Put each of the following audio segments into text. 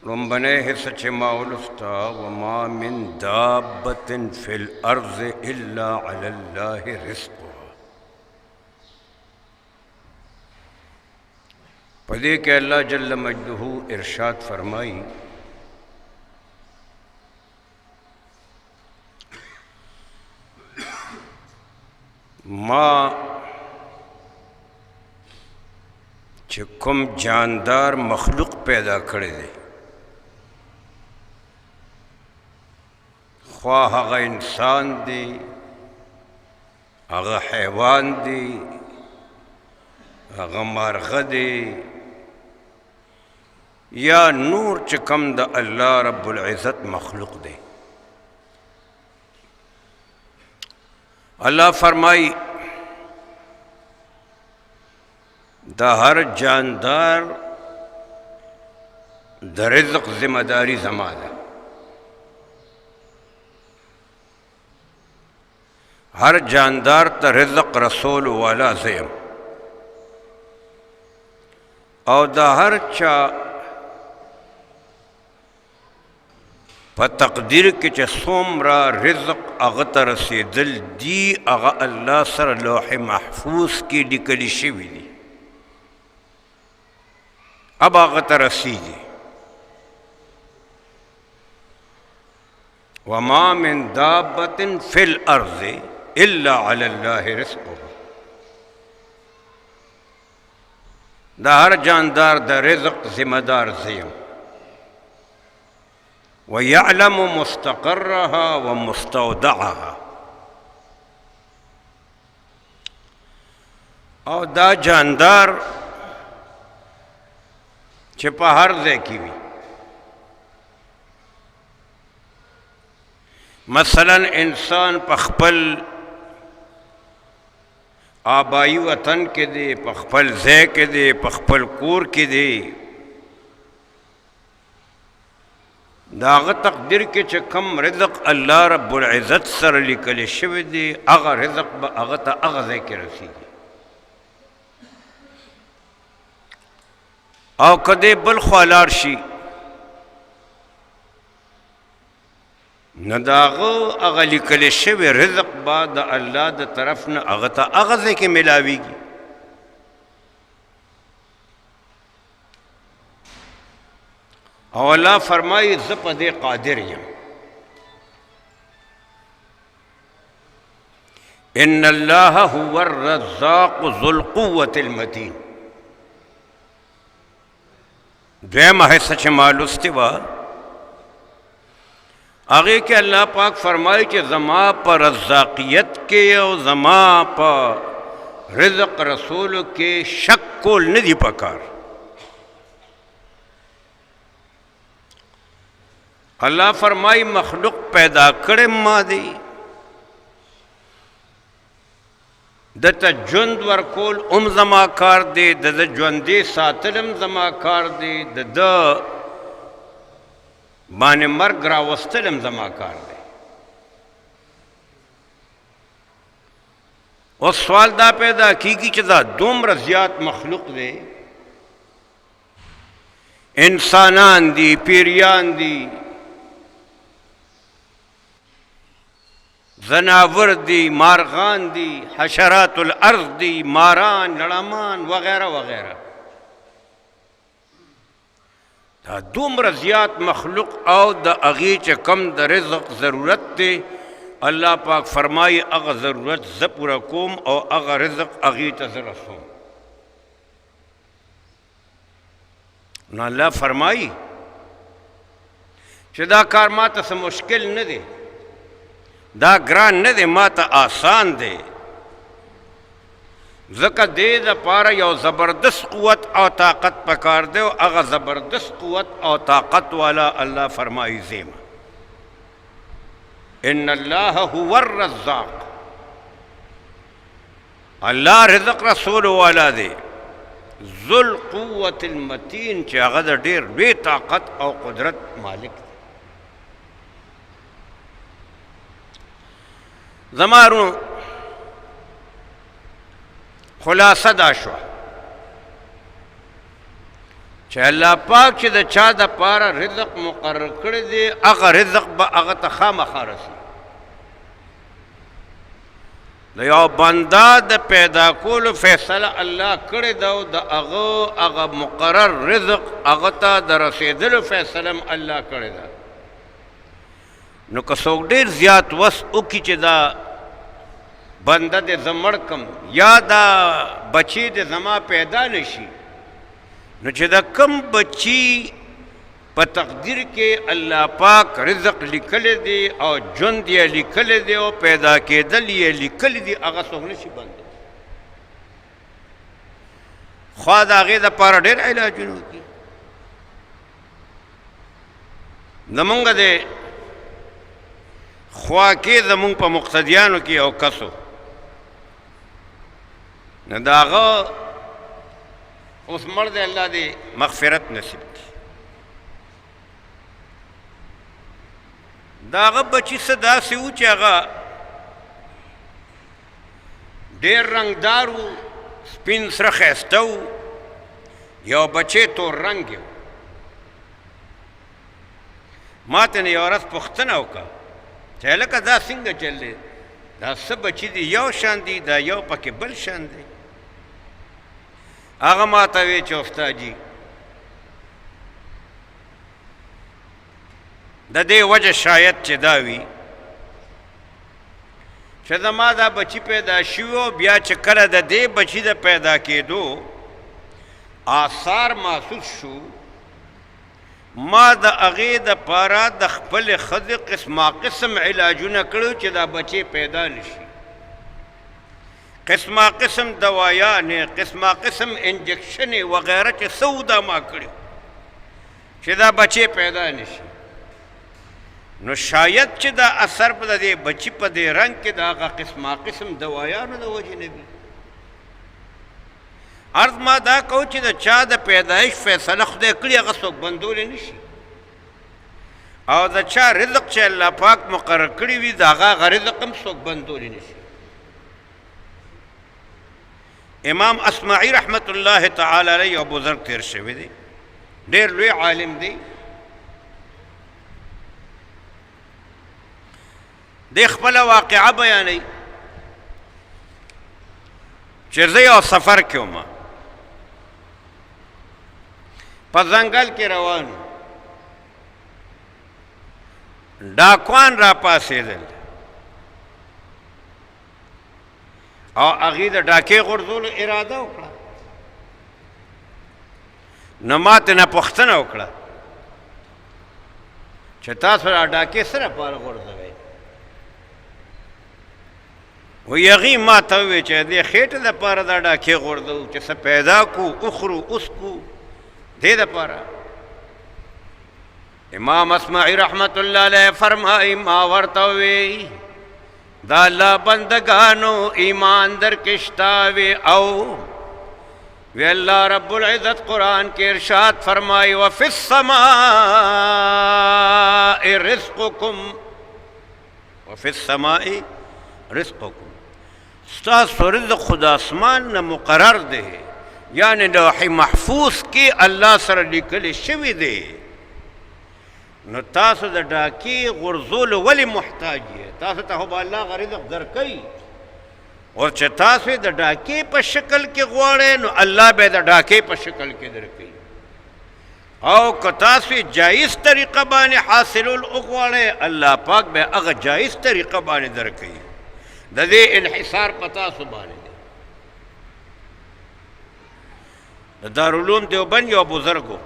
لومبنی حصہ چې ما ولستا وما من دابة في الأرض إلا على الله رزقها. پدې کې الله جل مجده ارشاد فرمائی ما چې کوم جاندار مخلوق پیدا کړی دی خواہ هغه انسان دی هغه حیوان دی هغه مرغه دی یا نور چې کوم د الله رب العزت مخلوق دی اللہ فرمائی دا ہر جاندار دا رزق ذمہ داری زما ده ہر جاندار تا رزق رسول والا زیم او دا ہر چا پا تقدیر کے چا سومرا رزق اغتا رسیدل دی اغا اللہ سر لوح محفوظ کی لکلی شوی دی اب اغتا رسیدی وما من دابة في الأرض إلا على الله رزقها. دا ہر جاندار دا رزق ذمہ دار زیم وَيَعْلَمُ مُسْتَقَرَّهَا وَمُسْتَوْدَعَهَا. او دا جاندار چې په هر ځای کې وي مثلا انسان په خپل آبائی وطن کې دی په خپل ځای کې دی په خپل کور کې دی دا هغه تقدیر کې چې کم رزق الله رب العزت سره لیکلی شوی دی هغه رزق به هغه ته هغه ځای کې رسیږي او کدی بل خوا لاړ شي نو د هغه هغه لیکلی شوی رزق به د الله د طرف نه هغه ته هغه ځای کې میلاویږي او اللہ فرمائی زه په دې قادر یم ان اللہ هو الرزاق ذو القوة المتین. دویمه حصہ چې ما لوستې وه هغې کې الله پاک فرمایي چې زما په رزاقیت کې او زما په رزق رسولو کې شک کول نه دي پکار. اللہ فرمائی مخلوق پیدا کرے ما دی دتا جند ورکول زما کار دی د ژوندې ساتلم زما کار دی د باندې مرګ راوستلم زما کار دی. اوس سوال دا پیدا کیږي چې دا دومره زیات مخلوق دی انسانان دی پیریان دی زناور دی مارغان دی حشرات الارض دی ماران لړمان وغیرہ وغیرہ دا دومره زیات مخلوق او د هغې چې کم د رزق ضرورت دی الله پاک فرمایي هغه ضرورت زه پوره کوم او هغه رزق هغې ته زه رسوم. نو الله فرمایي چې دا کار ما ته څه مشکل نه دی دا ګران نه دی ما ته آسان دی ځکه دې دپاره یو زبردست قوت او طاقت پکار دی او هغه زبردست قوت او طاقت والا الله فرمایي زیم ان الله هو الرزاق. الله رزق رسول والا دی ذو القوة المتین چې هغه د ډېر لوی طاقت او قدرت مالک دی. زمارو خلاصه دا شو چې الله پاک چې د چا د پاره رزق مقرر کړی دی هغه رزق به هغه ته خامخا رسي د یو بنده د پیدا کولو فیصله الله کړې ده او د هغه مقرر رزق هغه ته د رسېدلو فیصله هم الله کړې ده نو که څوک ډېر زیات وس وکړي چې دا بنده دې زه مړ کم یا دا بچی دې زما پیدا نه شي نو چې دا کم بچی په تقدیر کې الله پاک رزق لیکلی دی او ژوند یې لیکلی دی او پیدا کېدل یې لیکلی دی هغه څوک نشي بندولی خوا د هغې دپاره ډېر علاجونه وکړي زمونږ د خوا کې زمونږ په مقتدیانو کې یو کس و نو د هغه اوس مړ دی الله دې مغفرت نصیب کړي د هغه بچي څه داسې و چې هغه ډېر رنګدار و سپین سره ښایسته و یو بچی تور رنګ یې ما ته یو ورځ پوښتنه وکړه چې هلکه دا څنګه چل دی دا څه بچي دي یو شان دي دا یو پکې بل شان دی هغه ما ته وی چې استاد جي د دې وجه شاید چې دا وي چې زما دا بچي پیدا شوي او بیا چې کله د دې بچي د پیدا کېدو آثار محسوس شو ما د هغې دپاره د خپلې ښځې قسما قسم علاجونه کړو چې دا بچی پیدا نشي قسما قسم دوایانې قسما قسم انجکشنې وغیره چې څه دا ما کړي چې دا بچی پیدا نشي نو شاید چې دا اثر په د دې بچي په دې رنګ کې د هغه قسما قسم دوایانو د وجې نه وي عرض ما دا کو چې د چا د پیدایش فیصله خدای کړي هغه څوک بندولی نشي او د چا رزق چې الله پاک مقرر کړي وي د هغه رزق هم څوک بندولی نشي امام اصمعي رحمت الله تعالی علیه یو بزرګ تیر شوی دی ډېر لوی عالم دی د خپله واقعه بیانوي چې زه یو سفر کې وم په ځنګل کې روان ډاکوان را پاسېدل او هغې د ډاکې غورځولو اراده وکړه نو ما ترې نه پوښتنه وکړه چې تاسو دا ډاکې څه لپاره غورځوئ وی هغې ما ته وویل چې دې خېټې دپاره دا ډاکې غورځوو چې څه پیدا کړو اخرو اسکو دې دپاره امام اصمعي رحمت الله علیه فرمایي ما ورته ووی دا الله بندگانو ایمان در کشتاوی او وی اللہ رب العزت قرآن کے ارشاد فرمائی وفی السماء رزقکم وفی السماء رزقکم ستاسو رزق خدا اسمان نه مقرر دی یعنی لوح محفوظ کی اللہ سره لیکل شوی دی نو تاسو د ډاکې غورځولو ولې محتاج یې تاسو ته خو به الله هغه رزق درکوي او چې تاسو یې د ډاکې په شکل کې غواړئ نو الله به د ډاکې په شکل کې درکوي او که تاسو یې جایز طریقه باندې حاصلول وغواړئ الله پاک به هغه جایز طریقه باندې درکوي د دې انحصار په تاسو باندې دی د دارالعلوم دیوبند یو بزرګ و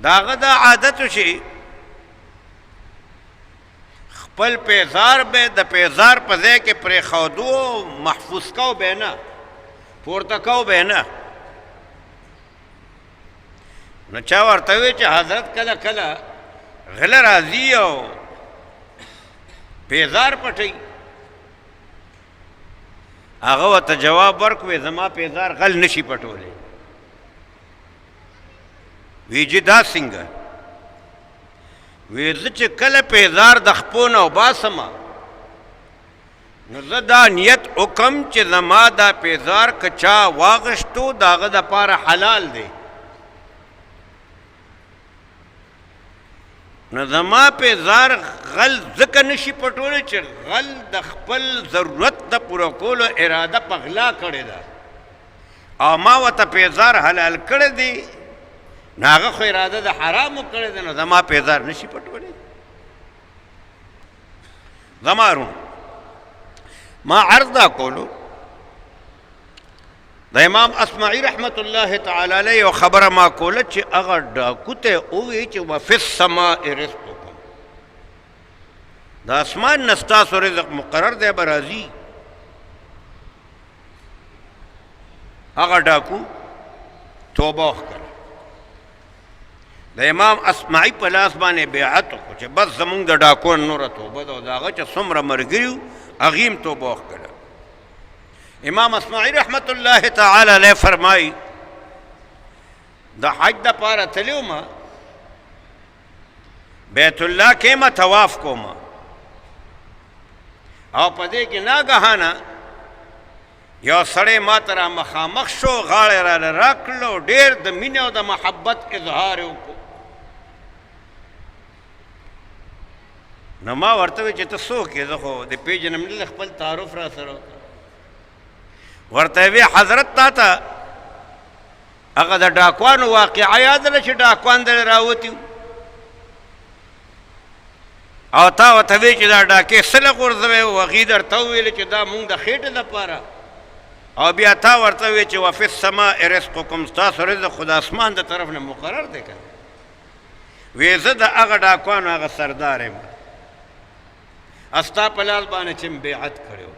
دا هغه دا عادت شي خپل پیزار به د پیزار په ځای کې پرېښودو محفوظ کو به نه پورته کو به نه نو چا ورته وی چې حضرت کله کله غله راځي او پیزار پټوي هغه ورته جواب ورکوي زما پیزار غل نشي پټولی ویجی دا څنګه وی زه چې کله پیزار د خپو نه وباسمه نو زه دا نیت وکم چې زما دا پیزار که چا واغشتو د هغه دپاره حلال دی. نو زما پیزار غل ځکه نشي پټولی چې غل د خپل ضرورت د پوره کولو اراده په غلا کړې ده او ما ورته پیزار حلال کړی دی، نو هغه خو اراده د حرامو کړی دی، نو زما پیزار نشي پټولی. زما رون ما عرض دا کولو د امام اصمعي رحمت الله تعالی علیه یو خبره ما کوله چې هغه ډاکو ته ووایي چې وفي السماء رزقکم، د اسمان نه ستاسو رزق مقرر دی به راځي. هغه ډاکو توبه وکړه، د امام اصمعي په لاس باندې بیعت وکړو چې بس زمونږ د ډاکو نوره توبه ده او د هغه چې څومره ملګري وو هغې هم توبه وکړه. امام اصمعي رحمت الله تعالی علیه فرمایي د حج دپاره تللی وم، بیت الله کې م طواف کوم او په دې کې ناګهانه یو سړی ما ته را مخامخ شو، غاړه راله راکړلو، ډېر د مینې او د محبت اظهار یې وکړو. نو ما ورته وی چې ته څوک یې؟ زه خو د پېژنم نه، خپل تعارف را سره وکړه. ورته وی حضرت تا ته هغه د ډاکوانو واقعه یاد ده چې ډاکوان در راوتي او تا ورته وی چې دا ډاکې څه غورځوی و، هغې درته وویل چې دا مونږ د خېټې دپاره، او بیا تا ورته وی چې وفي السماء رزقکم، ستاسو رزق خو د اسمان د طرف نه مقرر دی که. وی زه د هغه ډاکوانو هغه سردار یم، ستا په لال باندې چې م بیعت کړی و.